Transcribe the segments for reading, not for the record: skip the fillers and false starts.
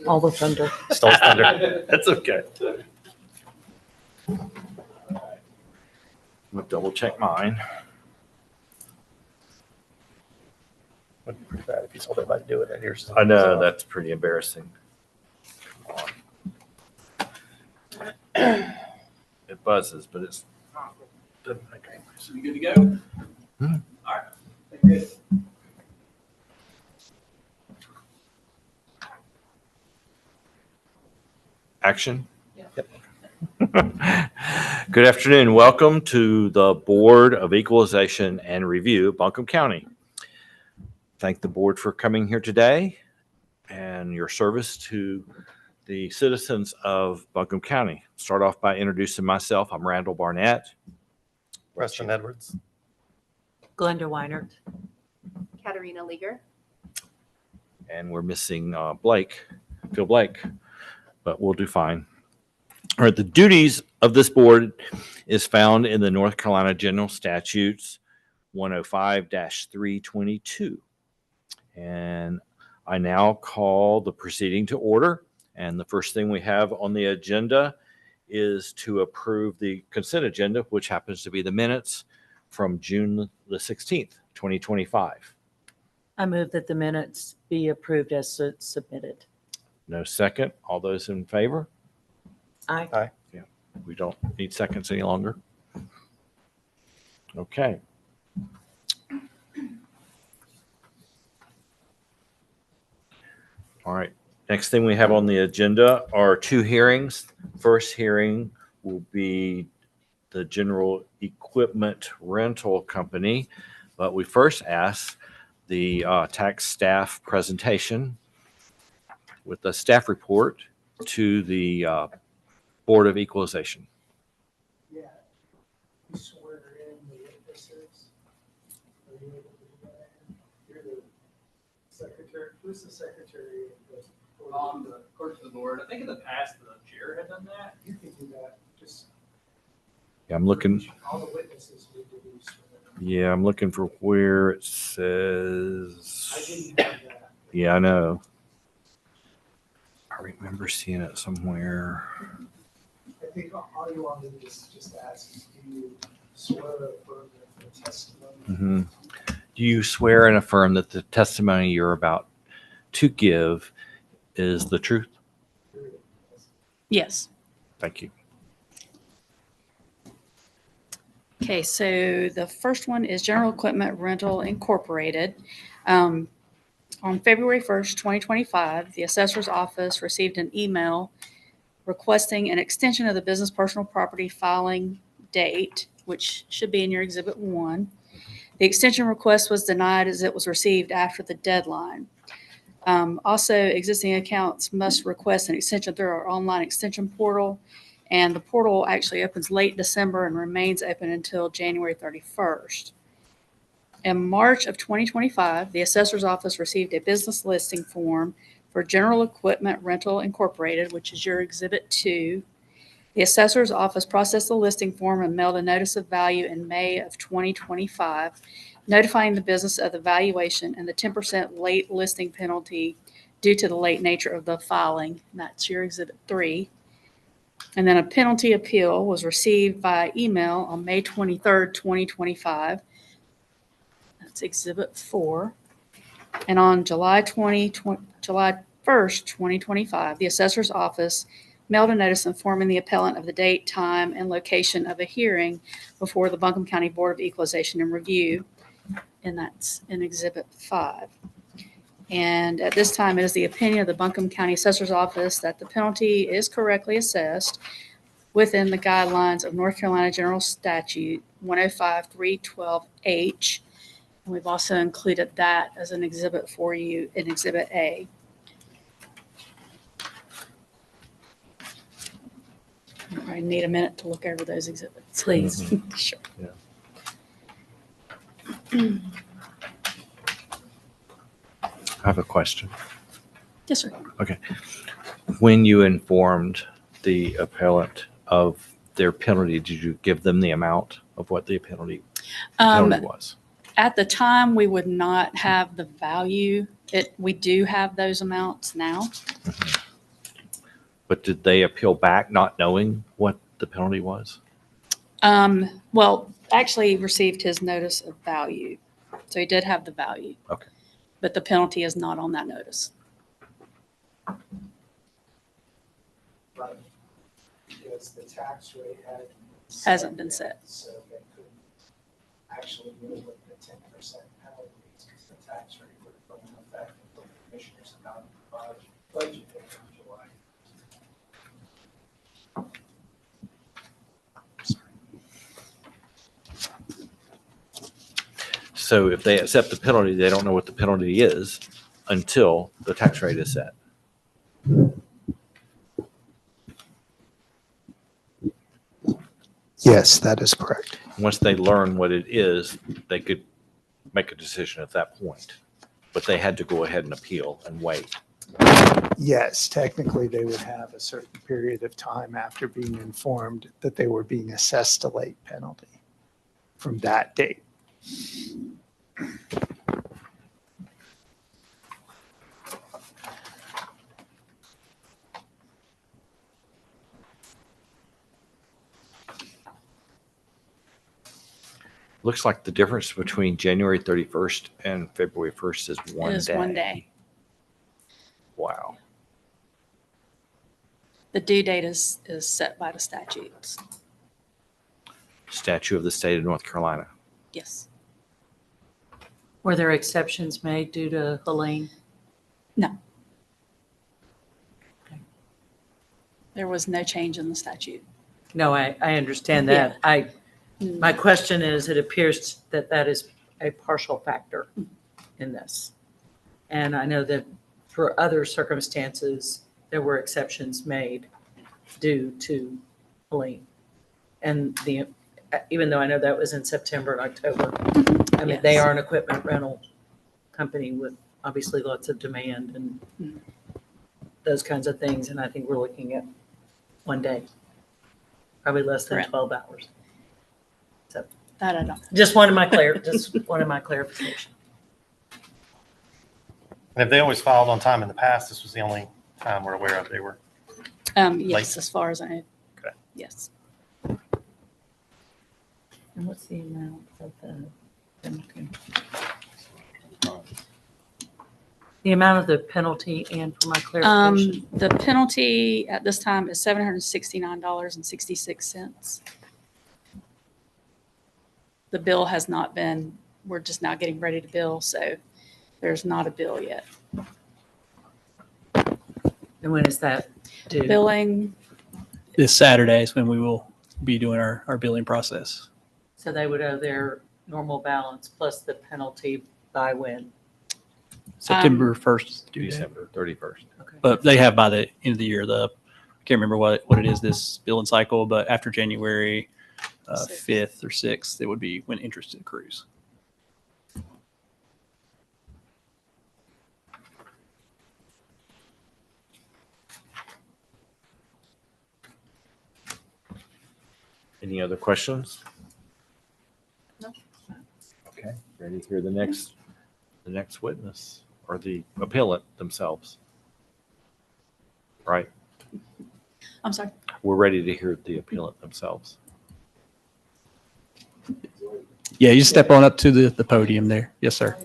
All the thunder. Stole thunder. That's okay. I'm gonna double check mine. Would be pretty bad if you told everybody to do it. And yours. I know, that's pretty embarrassing. It buzzes, but it's not. Doesn't make any noise. So you good to go? Hmm. All right. Good. Action. Yep. Good afternoon. Welcome to the Board of Equalization and Review, Buncombe County. Thank the board for coming here today and your service to the citizens of Buncombe County. Start off by introducing myself. I'm Randall Barnett. Rustin Edwards. Glenda Weinert. Katarina Leager. And we're missing Phil Blake, but we'll do fine. All right, the duties of this board is found in the North Carolina General Statutes 105-322. And I now call the proceeding to order. And the first thing we have on the agenda is to approve the consent agenda, which happens to be the minutes from June the 16th, 2025. I move that the minutes be approved as submitted. No second. All those in favor? Aye. Aye. Yeah, we don't need seconds any longer. Okay. All right. Next thing we have on the agenda are two hearings. First hearing will be the General Equipment Rental Company, but we first ask the tax staff presentation with the staff report to the Board of Equalization. Yeah. You swear in the witnesses. Are you able to do that? You're the secretary. Who's the secretary of the? The clerk of the board. I think in the past the chair had done that. You can do that. Just. Yeah, I'm looking. All the witnesses need to be sworn. Yeah, I'm looking for where it says. I didn't have that. Yeah, I know. I remember seeing it somewhere. I think all you want to do is just ask, do you swear or affirm that the testimony? Mm-hmm. Do you swear and affirm that the testimony you're about to give is the truth? Yes. Thank you. Okay, so the first one is General Equipment Rental Incorporated. On February 1st, 2025, the assessor's office received an email requesting an extension of the business personal property filing date, which should be in your Exhibit 1. The extension request was denied as it was received after the deadline. Also, existing accounts must request an extension through our online extension portal, and the portal actually opens late December and remains open until January 31st. In March of 2025, the assessor's office received a business listing form for General Equipment Rental Incorporated, which is your Exhibit 2. The assessor's office processed the listing form and mailed a notice of value in May of 2025, notifying the business of the valuation and the 10% late listing penalty due to the late nature of the filing. And that's your Exhibit 3. And then a penalty appeal was received by email on May 23rd, 2025. That's Exhibit 4. And on July 1st, 2025, the assessor's office mailed a notice informing the appellant of the date, time, and location of a hearing before the Buncombe County Board of Equalization and Review, and that's in Exhibit 5. And at this time, it is the opinion of the Buncombe County Assessor's Office that the penalty is correctly assessed within the guidelines of North Carolina General Statute 105-312H. And we've also included that as an exhibit for you in Exhibit A. I need a minute to look over those exhibits. Please. Sure. I have a question. Yes, sir. When you informed the appellant of their penalty, did you give them the amount of what the penalty was? At the time, we would not have the value. We do have those amounts now. But did they appeal back not knowing what the penalty was? Well, actually he received his notice of value. So he did have the value. Okay. But the penalty is not on that notice. Right. Because the tax rate Hasn't been set. So they couldn't actually deal with the 10% penalties because the tax rate would have gone into effect until the commissioners adopted the budget in July. So if they accept the penalty, they don't know what the penalty is until the tax rate is set. Yes, that is correct. Once they learn what it is, they could make a decision at that point. But they had to go ahead and appeal and wait. Yes, technically they would have a certain period of time after being informed that they were being assessed a late penalty from that date. Looks like the difference between January 31st and February 1st is It one is day. 1 day. Wow. The due date is set by the statutes. Statute of the state of North Carolina. Yes. Were there exceptions made due to Helene? There was no change in the statute. No, I understand that. My question is, it appears that that is a partial factor in this. And I know that for other circumstances, there were exceptions made due to Helene. And even though I know that was in September and October, I mean, they Yes. are an equipment rental company with obviously lots of demand and those kinds of things. And I think we're looking at 1 day, probably less than Correct. 12 hours. So That I don't. just wanted my clarification. And if they always filed on time in the past, this was the only time we're aware of they were. Yes, as far as I know. Okay. Yes. And what's the amount of the penalty? The amount of the penalty and for my clarification? The penalty at this time is $769.66. The bill has not been, we're just now getting ready to bill, so there's not a bill yet. And when is that due? Billing, This Saturday is when we will be doing our billing process. So they would owe their normal balance plus the penalty by when? September 1st due date. December 31st. Okay. But they have by the end of the year, I can't remember what it is this billing cycle, but after January 5th or 6th, it would be when interest accrues. Any other questions? No. Okay, ready to hear the next witness or the appellant themselves. Right, I'm sorry. we're ready to hear the appellant themselves. Yeah, you step on up to the podium there. Yes, sir.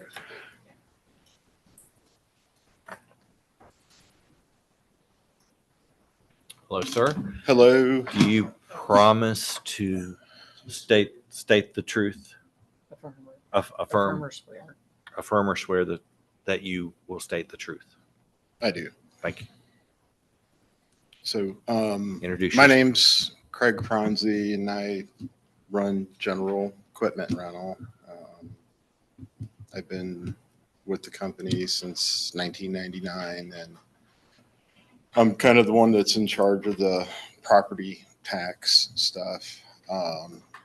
Hello, sir. Hello. Do you promise to state the truth? Affirm or swear. affirm or swear that you will state the truth? I do. Thank you. So, Introduce my yourself. name's Craig Franzi, and I run general equipment rental. I've been with the company since 1999, and I'm kind of the one that's in charge of the property tax stuff.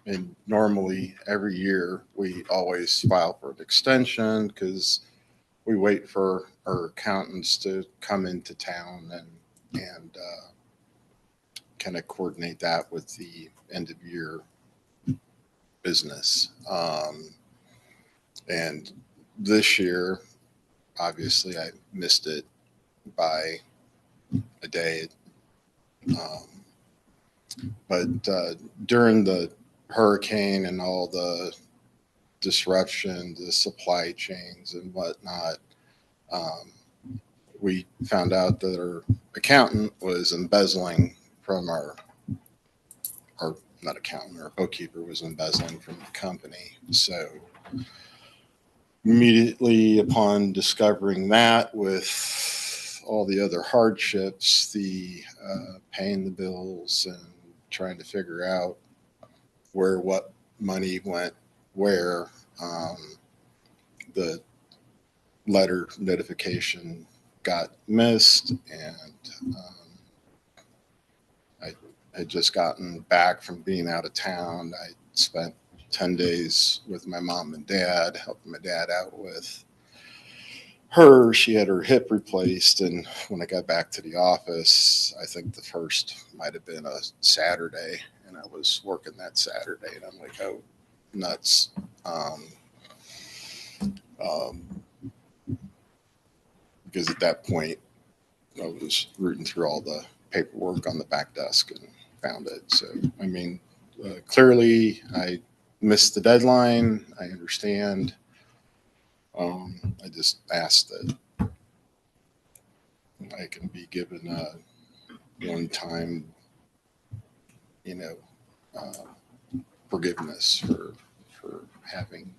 And normally every year we always file for an extension because we wait for our accountants to come into town and kind of coordinate that with the end of year business. And this year, obviously I missed it by a day. But during the hurricane and all the disruption, the supply chains and whatnot, we found out that our accountant was embezzling from our not accountant, our bookkeeper was embezzling from the company. So immediately upon discovering that, with all the other hardships, the paying the bills and trying to figure out where what money went where, the letter notification got missed, and I had just gotten back from being out of town. I spent 10 days with my mom and dad, helping my dad out with her. She had her hip replaced, and when I got back to the office, I think the first might have been a Saturday, and I was working that Saturday, and I'm like, oh, nuts. Because at that point, I was rooting through all the paperwork on the back desk and found it. So, I mean, clearly I missed the deadline. I understand. I just asked that I can be given a one-time, forgiveness for having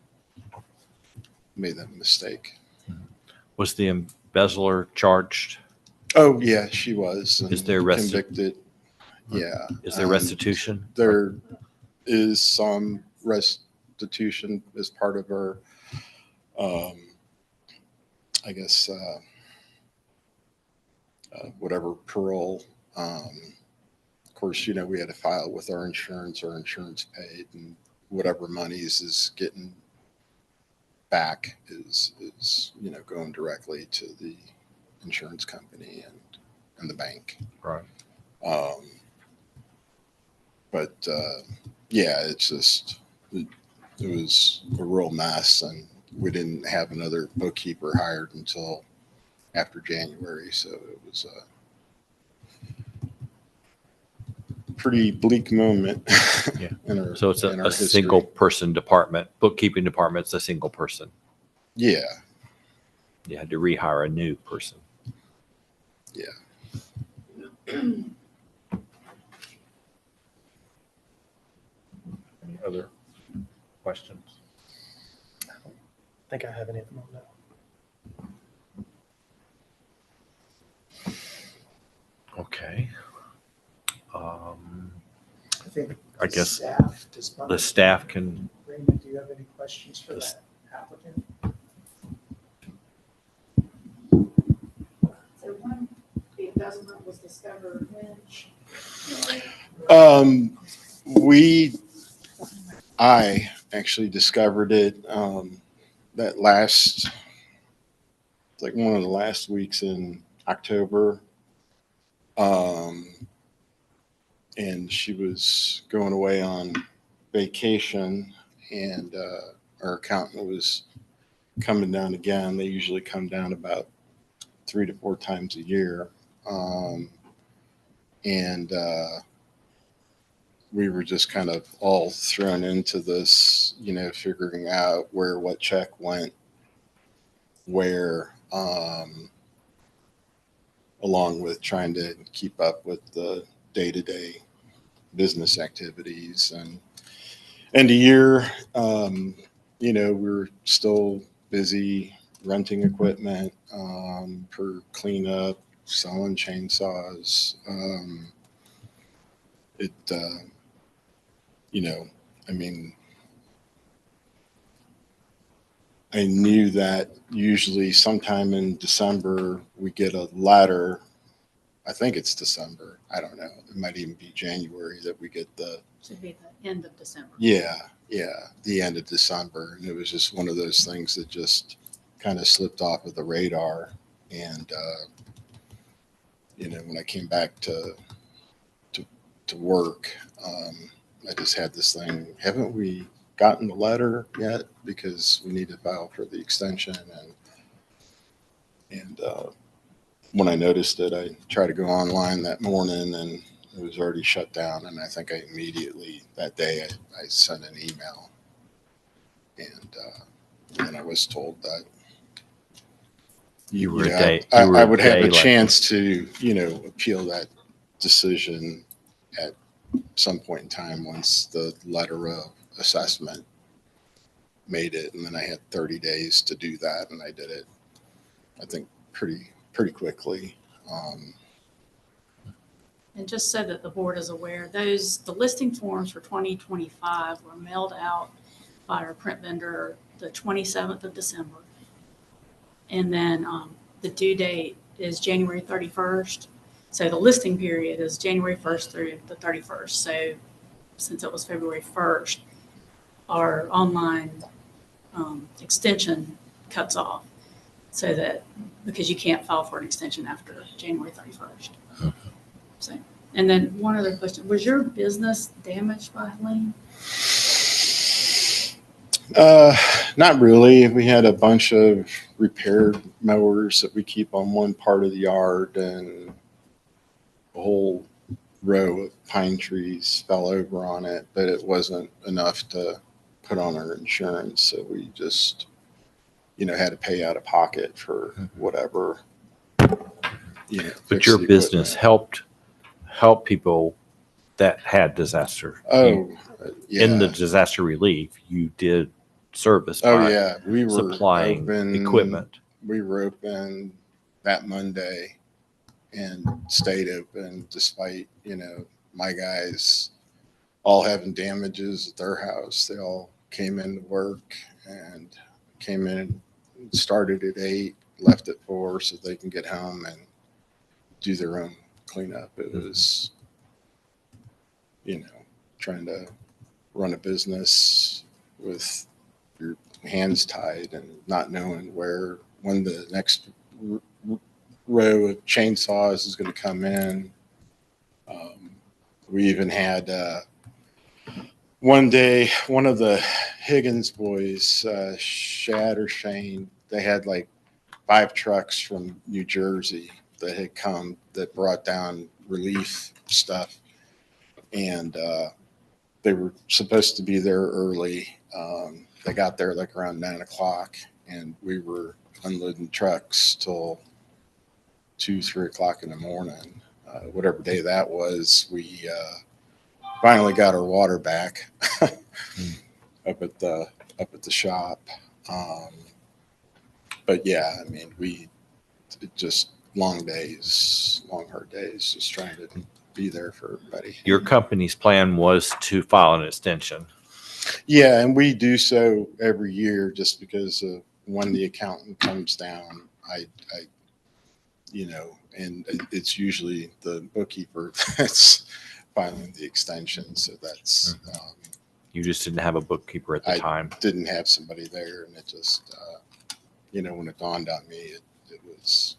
made that mistake. Was the embezzler charged? Oh yeah, she was. Is there convicted? Yeah. Is there restitution? There is some restitution as part of her, I guess, whatever parole. Of course, we had to file with our insurance paid, and whatever monies is getting back is going directly to the insurance company and the bank. Right. But yeah, it's just it was a real mess, and we didn't have another bookkeeper hired until after January, so it was a pretty bleak moment. Yeah. in our, So it's in our a history. single person department. Bookkeeping department's a single person. Yeah, You had to rehire a new person. yeah. Any other questions? I don't think I have any at the moment. Okay. I think I the guess staff, does the staff can, Raymond, do you have any questions for that applicant? So one, the embezzlement was discovered when? I actually discovered it that like one of the last weeks in October. And she was going away on vacation, and our accountant was coming down again. They usually come down about 3 to 4 times a year. And we were just kind of all thrown into this, figuring out where what check went where, along with trying to keep up with the day-to-day business activities. And end of year, we were still busy renting equipment for cleanup, selling chainsaws. I mean, I knew that usually sometime in December we get a letter. I think it's December. I don't know. It might even be January that we get the. Should be the end of December. Yeah, the end of December. And it was just one of those things that just kind of slipped off of the radar. And, when I came back to work, I just had this thing, haven't we gotten the letter yet? Because we need to file for the extension. And when I noticed it, I tried to go online that morning and It was already shut down, and I think I immediately that day I sent an email, and I was told that You were a know, day. I, You were I would have day a late. chance to appeal that decision at some point in time once the letter of assessment made it, and then I had 30 days to do that, and I did it. I think pretty quickly. And just so that the board is aware, the listing forms for 2025 were mailed out by our print vendor the 27th of December. And then the due date is January 31st. So the listing period is January 1st through the 31st. So since it was February 1st, our online extension cuts off. So that, because you can't file for an extension after January 31st. So, and then one other question, was your business damaged by Helene? Not really. We had a bunch of repaired mowers that we keep on one part of the yard, and a whole row of pine trees fell over on it, but it wasn't enough to put on our insurance. So we just, had to pay out of pocket for whatever, But fix your the business equipment. helped people that had disaster. Oh, yeah. In the disaster relief, you did service Oh, by yeah. We were supplying open, equipment. We were open that Monday and stayed open despite, my guys all having damages at their house. They all came into work and came in, started at 8, left at 4 so they can get home and do their own cleanup. It was, trying to run a business with your hands tied and not knowing when the next row of chainsaws is going to come in. We even had one day, one of the Higgins boys, Shad or Shane, they had like 5 trucks from New Jersey that had come that brought down relief stuff. And they were supposed to be there early. They got there like around 9 o'clock, and we were unloading trucks till 2, 3 o'clock in the morning. Whatever day that was, we finally got our water back up at the shop. But yeah, I mean, just long hard days, just trying to be there for everybody. Your company's plan was to file an extension. Yeah, and we do so every year just because of when the accountant comes down. And it's usually the bookkeeper that's filing the extension. So that's, You just didn't have a bookkeeper at the time. didn't have somebody there, and it just, when it dawned on me, it was,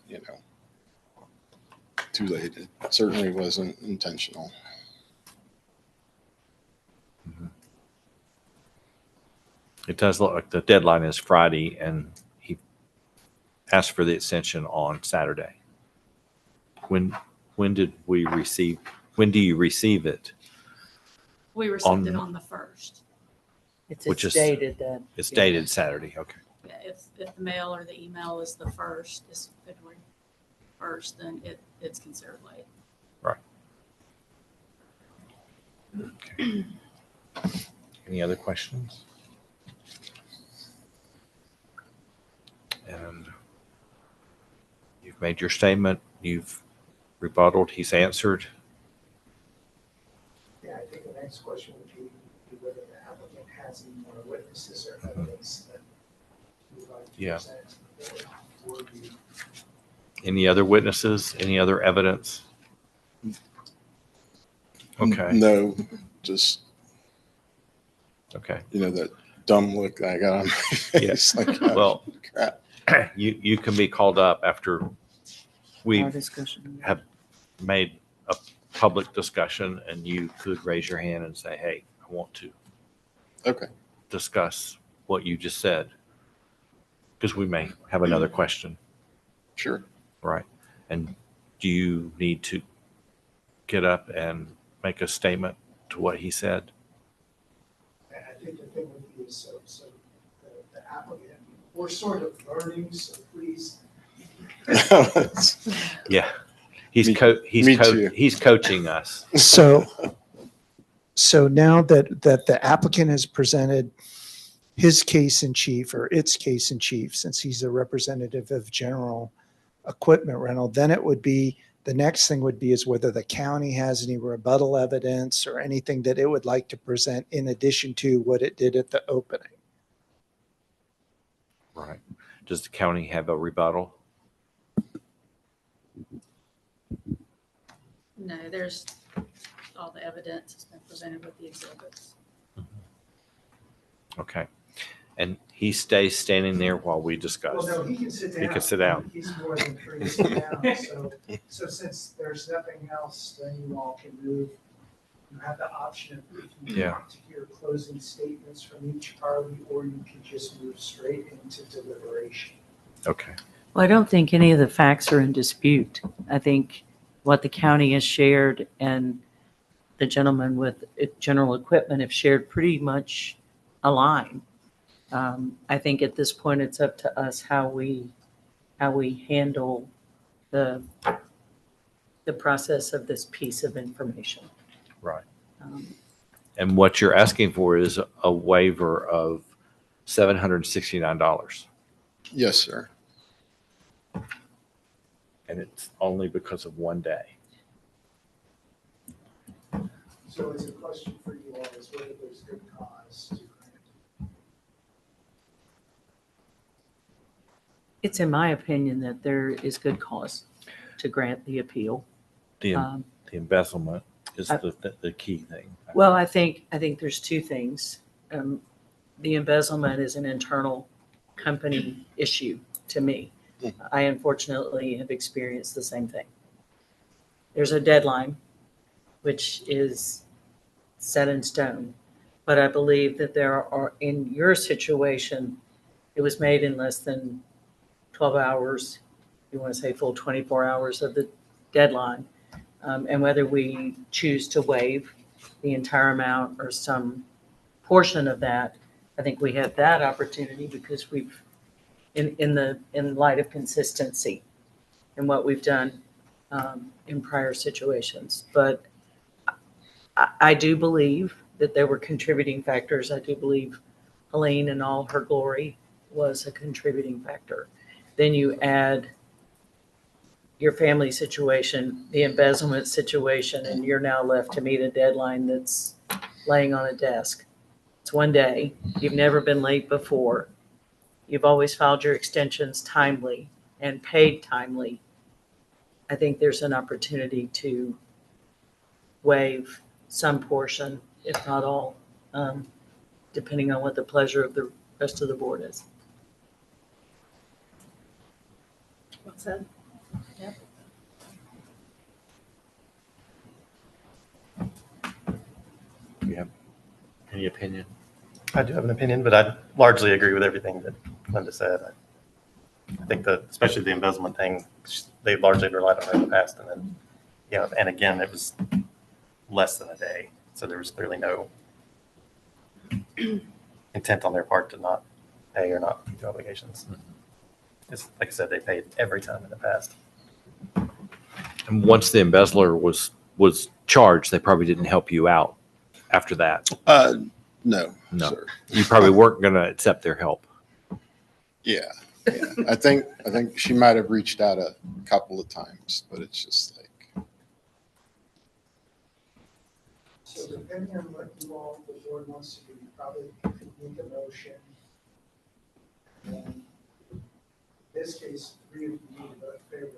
too late. It certainly wasn't intentional. It does look like the deadline is Friday, and he asked for the extension on Saturday. When do you receive it? We received it On- on the 1st. Which is- dated then. It's Yeah. dated Saturday. Okay. Yeah, if the mail or the email is the 1st, is February 1st, then it's considered late. Okay. Any other questions? And you've made your statement. You've rebutted. He's answered. Yeah, I think the next question would be whether the applicant has any more witnesses or evidence that you would like to Yeah. present to the board. Or you- Any other witnesses? Any other evidence? Okay. No, just, Okay. that dumb look I got on my face. Like, oh, Well, crap. you can be called up after Our we've discussion. made a public discussion, and you could raise your hand and say, hey, I want to Okay. discuss what you just said. Because we may have another question, Sure. right? And do you need to get up and make a statement to what he said? And I think the thing would be is so the applicant, we're sort of learning, so please. Yeah. He's Me too. he's coaching us. So now that the applicant has presented his case in chief or its case in chief, since he's a representative of general equipment rental, then it would be, the next thing would be is whether the county has any rebuttal evidence or anything that it would like to present in addition to what it did at the opening. Right. Does the county have a rebuttal? No, there's all the evidence has been presented with the exhibits. Okay. And he stays standing there while we discuss. Well, no, he can sit down. He can sit down. He's more than free to sit down. So since there's nothing else, then you all can move. You have the option of if you Yeah. want to hear closing statements from each party, or you can just move straight into deliberation. Okay. Well, I don't think any of the facts are in dispute. I think what the county has shared and the gentleman with general equipment have shared pretty much align. I think at this point, it's up to us how we handle the process of this piece of information. Right. Um, And what you're asking for is a waiver of $769. Yes, sir. And it's only because of one day. So it's a question for you all is whether there's good cause to grant. It's in my opinion that there is good cause to grant the appeal. The, Um, the embezzlement is I- the key thing. Well, I think there's two things. The embezzlement is an internal company issue to me. I unfortunately have experienced the same thing. There's a deadline, which is set in stone. But I believe that there are, in your situation, it was made in less than 12 hours. You want to say full 24 hours of the deadline. And whether we choose to waive the entire amount or some portion of that, I think we have that opportunity because we've, in light of consistency in what we've done in prior situations. But I do believe that there were contributing factors. I do believe Helene in all her glory was a contributing factor. Then you add your family situation, the embezzlement situation, and you're now left to meet a deadline that's laying on a desk. It's one day. You've never been late before. You've always filed your extensions timely and paid timely. I think there's an opportunity to waive some portion, if not all, depending on what the pleasure of the rest of the board is. What's that? Do you have any opinion? I do have an opinion, but I largely agree with everything that Linda said. I think that, especially the embezzlement thing, they largely relied on her in the past, and then, and again, it was less than a day, so there was clearly no intent on their part to not pay or not meet the obligations. It's like I said, they paid every time in the past. And once the embezzler was charged, they probably didn't help you out after that. No, No. sir. You probably weren't going to accept their help. Yeah. I think she might have reached out a couple of times, but it's just like, So depending on what you all, the board wants to do, you probably could make a motion. And in this case, 3 of you need to vote in favor.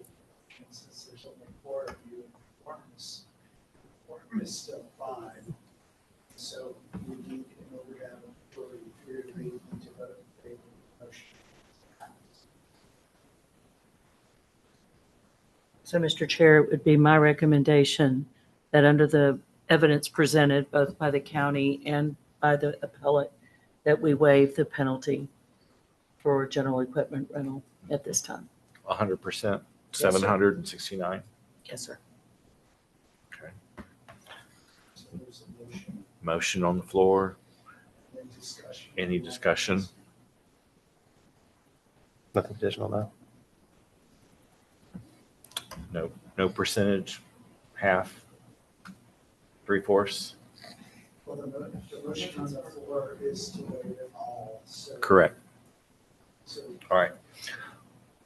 And since there's only 4 of you, quorum is still 5. So you need, in order to have a majority, 3 of you need to vote in favor of the motion. So, Mr. Chair, it would be my recommendation that under the evidence presented both by the county and by the appellate, that we waive the penalty for general equipment rental at this time. 100%, sir. 769. Yes, sir. Okay. Motion on the floor. Any discussion? Nothing additional, no. No percentage, half, 3/4? Well, the motion on the floor is to waive it all. So- Correct. So All right.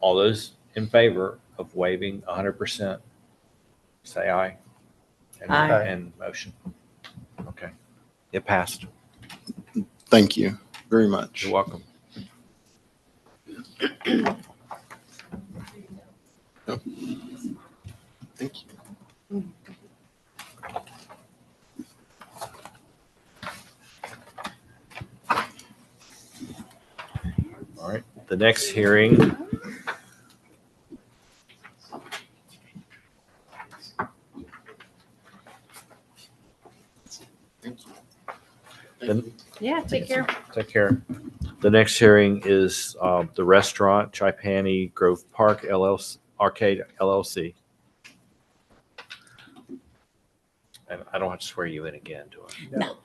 All those in favor of waiving 100%, say aye. Aye. And motion. Okay. It passed. Thank you very much. You're welcome. Thank you. All right. The next hearing. Thank you. Then- Yeah, take care. Take care. The next hearing is the restaurant, Chipani Grove Park LLC, Arcade LLC. And I don't have to swear you in again, do I? No.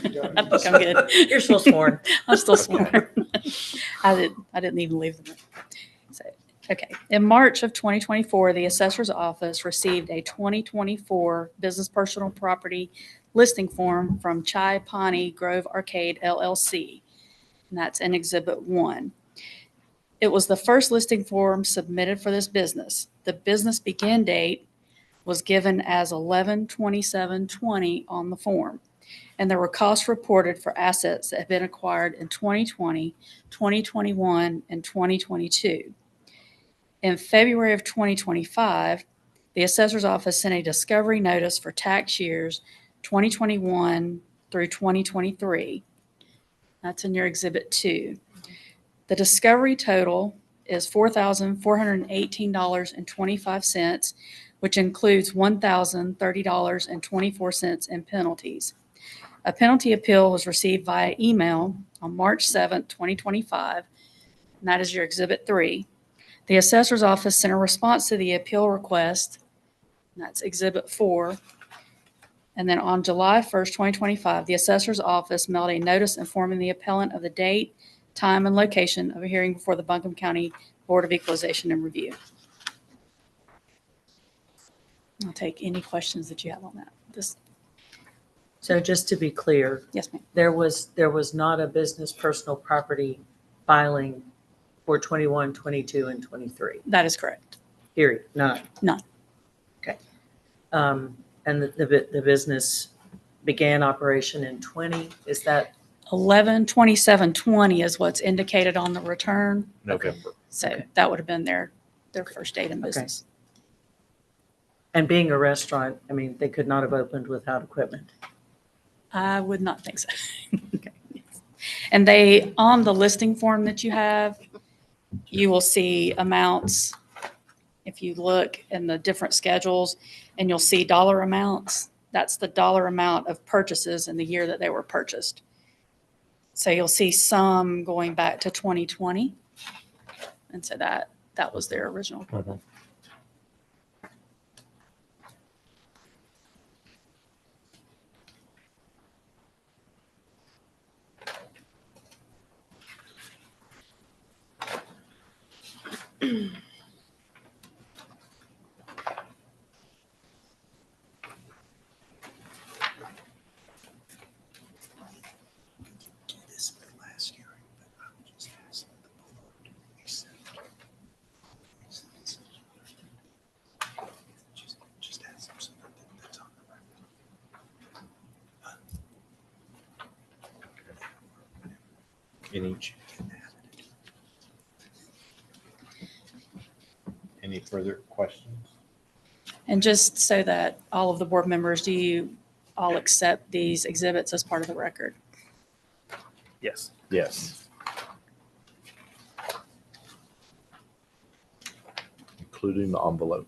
you don't I need to think I'm good. You're still sworn. I'm still Okay. sworn. I didn't even leave the room. So, okay. In March of 2024, the assessor's office received a 2024 business personal property listing form from Chai Pani Grove Arcade LLC. And that's in Exhibit 1. It was the first listing form submitted for this business. The business begin date was given as 11/27/20 on the form. And there were costs reported for assets that had been acquired in 2020, 2021, and 2022. In February of 2025, the assessor's office sent a discovery notice for tax years 2021 through 2023. That's in your Exhibit 2. The discovery total is $4,418.25, which includes $1,030.24 in penalties. A penalty appeal was received via email on March 7th, 2025, and that is your Exhibit 3. The assessor's office sent a response to the appeal request, and that's Exhibit 4. And then on July 1st, 2025, the assessor's office mailed a notice informing the appellant of the date, time, and location of a hearing before the Buncombe County Board of Equalization and Review. I'll take any questions that you have on that. So just to be clear, Yes, ma'am. there was not a business personal property filing for 21, 22, and 23, That is correct. period, none? None. Okay. And the business began operation in 20, is that? 11/27/20 is what's indicated on the return. November. So Okay. that would have been their first date in Okay. business. And being a restaurant, I mean, they could not have opened without equipment. I would not think so. Okay. And they, on the listing form that you have, you will see amounts. If you look in the different schedules and you'll see dollar amounts, that's the dollar amount of purchases in the year that they were purchased. So you'll see some going back to 2020. And so that was their original equipment. This is the last hearing, but I would just ask that the board accept. Just ask them something that's on the record. Any further questions? And just so that all of the board members, do you all accept these exhibits as part of the record? Yes. Yes. Including the envelope.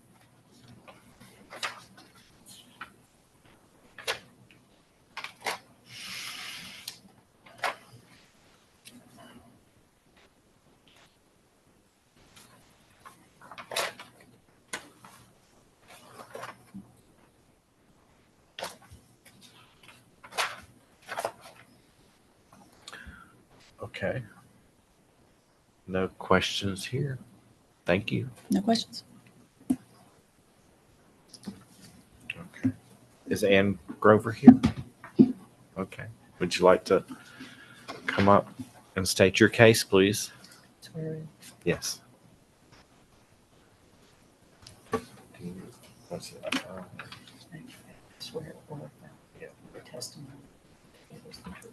Okay. No questions here. Thank you. No questions? Okay. Is Ann Grover here? Okay. Would you like to come up and state your case, please? Yes. What's it? Swear or affirm Yeah. your testimony is the truth.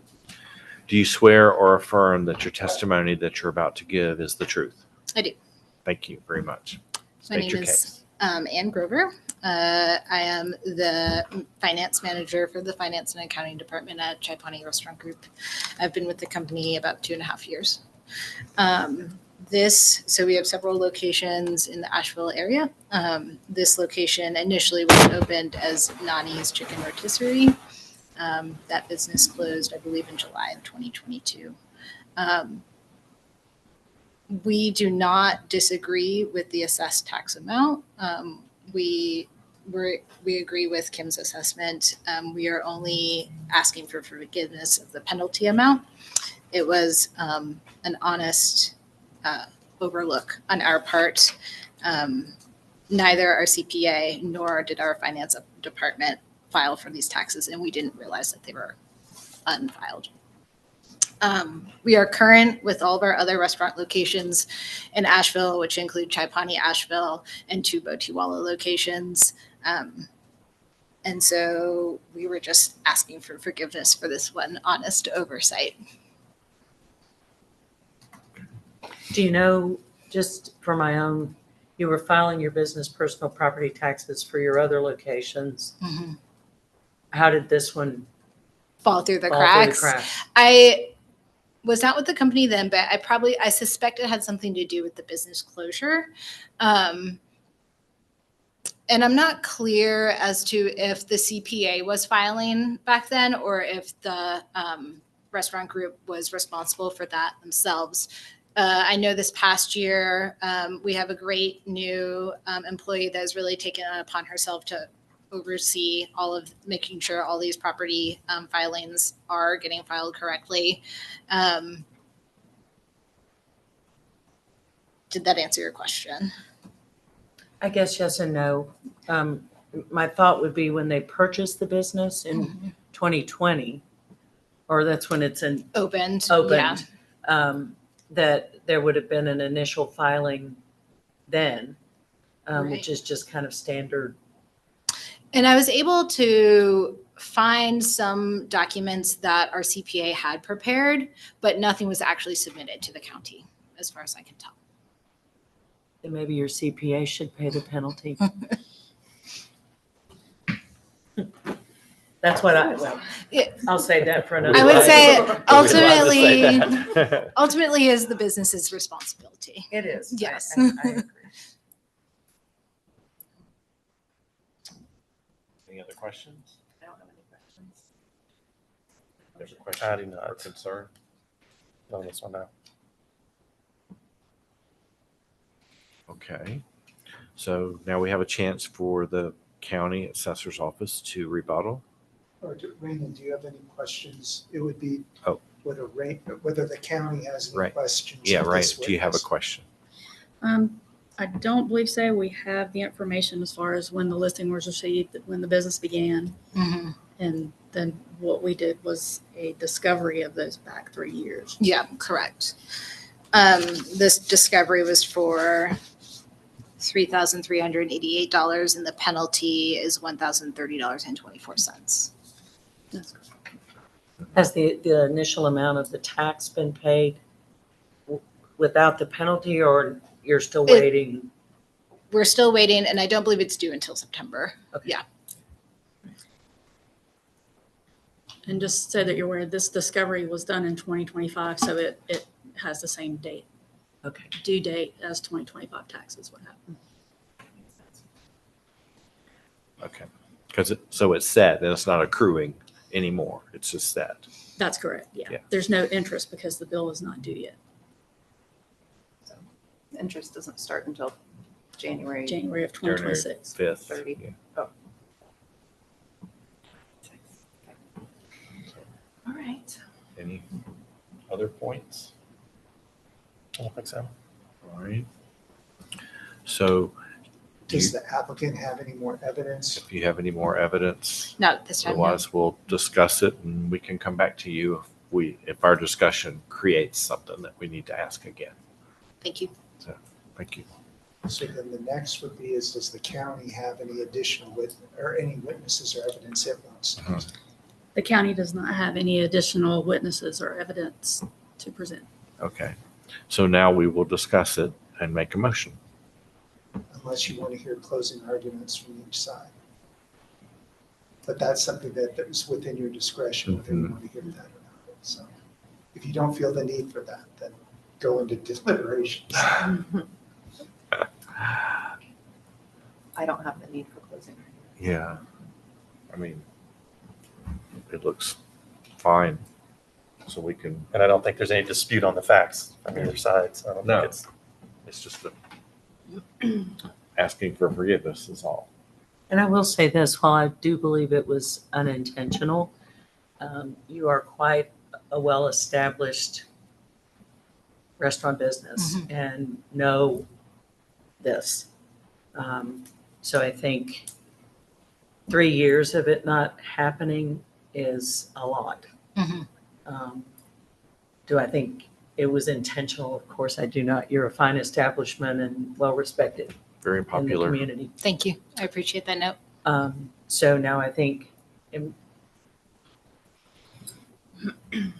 Do you swear or affirm that your testimony that you're about to give is the truth? I do. Thank you very much. My State name your is case. Ann Grover. I am the finance manager for the finance and accounting department at Chaipani Restaurant Group. I've been with the company about 2.5 years. So we have several locations in the Asheville area. This location initially was opened as Nani's Chicken Rotisserie. That business closed, I believe, in July of 2022. We do not disagree with the assessed tax amount. We agree with Kim's assessment. We are only asking for forgiveness of the penalty amount. It was an honest overlook on our part. Neither our CPA nor did our finance department file for these taxes, and we didn't realize that they were unfiled. We are current with all of our other restaurant locations in Asheville, which include Chaipani Asheville and 2 Botiwala locations. And so we were just asking for forgiveness for this one honest oversight. Do you know, just for my own, you were filing your business personal property taxes for your other locations. How did this one Fall through the fall through the cracks. cracks? I was not with the company then, but I suspect it had something to do with the business closure. And I'm not clear as to if the CPA was filing back then or if the restaurant group was responsible for that themselves. I know this past year, we have a great new employee that has really taken it upon herself to oversee all of making sure all these property filings are getting filed correctly. Did that answer your question? I guess yes and no. My thought would be when they purchased the business in 2020, or that's when it's Opened. Yeah. opened, that there would have been an initial filing then, Right. which is just kind of standard. And I was able to find some documents that our CPA had prepared, but nothing was actually submitted to the county, as far as I can tell. Then maybe your CPA should pay the penalty. That's what I'll say that for another. I would day. say We're allowed to say ultimately, that. ultimately is the business's responsibility. It is. Yes. I agree. Any other questions? I don't have any questions. There's a question I do not. or concern? On this one now. Okay. So now we have a chance for the county assessor's office to rebuttal. Or Raymond, do you have any questions? It would be Oh. whether the county has any Right. questions. Yeah, of right. this Do you have a witness. question? I don't believe so. We have the information as far as when the listing was received, when the business began. Mhm. And then what we did was a discovery of those back 3 years. Yeah, correct. This discovery was for $3,388, and the penalty is $1,030.24. That's correct. Has the initial amount of the tax been paid without the penalty, or you're still It- waiting? We're still waiting, and I don't believe it's due until September. Okay. Yeah. And just so that you're aware, this discovery was done in 2025, so it has the same date, Okay. due date as 2025 taxes would happen. Okay. Because it's set and it's not accruing anymore. It's just set. That's correct, yeah. Yeah. There's no interest because the bill is not due yet, Interest doesn't start until January January of 2026. 5th. 30. Yeah. All right. Any other points? I don't think so. All right. So do you, Does the applicant have any more evidence? if you have any more evidence, Not this time. No. otherwise we'll discuss it and we can come back to you if our discussion creates something that we need to ask again. Thank you. Thank you. So then the next would be is, does the county have any additional any witnesses or evidence it wants to present? The county does not have any additional witnesses or evidence to present. Okay. So now we will discuss it and make a motion. Unless you want to hear closing arguments from each side. But that's something that is within your discretion, whether you want to hear that or not. So if you don't feel the need for that, then go into deliberations. I don't have the need for closing. Yeah. I mean, it looks fine. So we can, And I don't think there's any dispute on the facts from either side. So I don't No. think it's just asking for forgiveness is all. And I will say this, while I do believe it was unintentional, you are quite a well-established restaurant business and know this. So I think 3 years of it not happening is a lot. Do I think it was intentional? Of course I do not. You're a fine establishment and well-respected Very in the popular. community. Thank you. I appreciate that note. So now I think,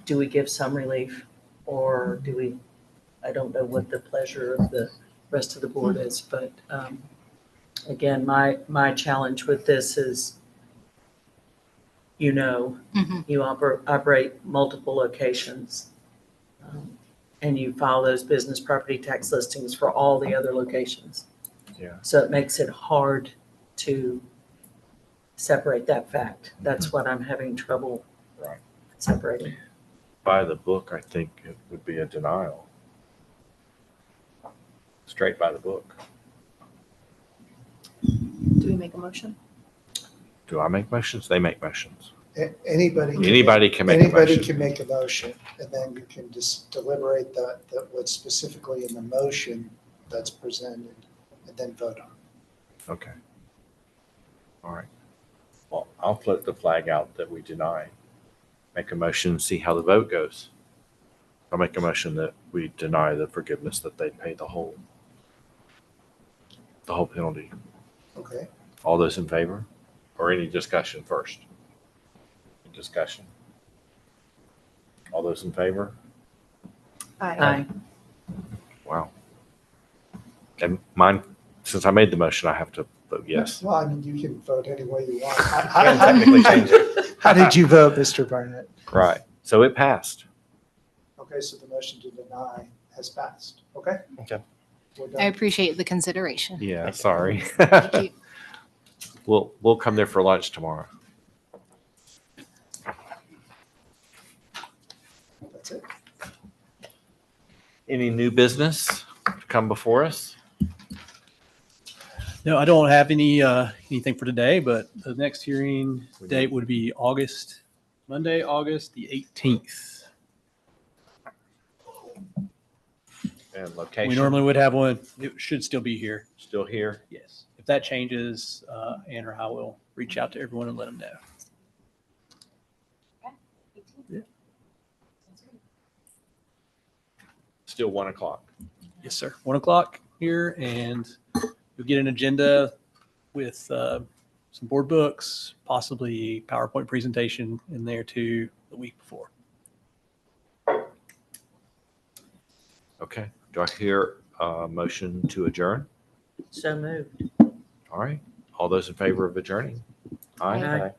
do we give some relief or do we, I don't know what the pleasure of the rest of the board is, but again, my challenge with this is, you operate multiple locations and you file those business property tax listings for all the other locations. Yeah. So it makes it hard to separate that fact. That's what I'm having trouble Right. separating. By the book, I think it would be a denial. Straight by the book. Do we make a motion? Do I make motions? They make motions. Anybody can Anybody can make a Anybody motion. can make a motion, and then you can just deliberate what's specifically in the motion that's presented, and then vote on it. Okay. All right. Well, I'll float the flag out that we deny. Make a motion and see how the vote goes. I'll make a motion that we deny the forgiveness, that they pay the whole penalty. Okay, All those in favor? Or any discussion first? Any discussion? All those in favor? Aye. Wow. And mine, since I made the motion, I have to vote yes. well, I mean, you can vote any way you want. Can technically change it. How did you vote, Mr. Barnett? Right. So it passed. Okay, so the motion to deny has passed, okay? Okay. We're I done. appreciate the consideration. Yeah, sorry. Thank you. We'll come there for lunch tomorrow. That's it. Any new business to come before us? No, I don't have anything for today, but the next hearing date would be Monday, August the 18th. And location? We normally would have one. It should still be here. Still here? Yes. If that changes, Ann or I will reach out to everyone and let them know. Still 1 o'clock. Yes, sir. 1 o'clock here, and you'll get an agenda with some board books, possibly PowerPoint presentation in there too the week before. Okay. Do I hear a motion to adjourn? So moved. All right. All those in favor of adjourning? Aye. Aye.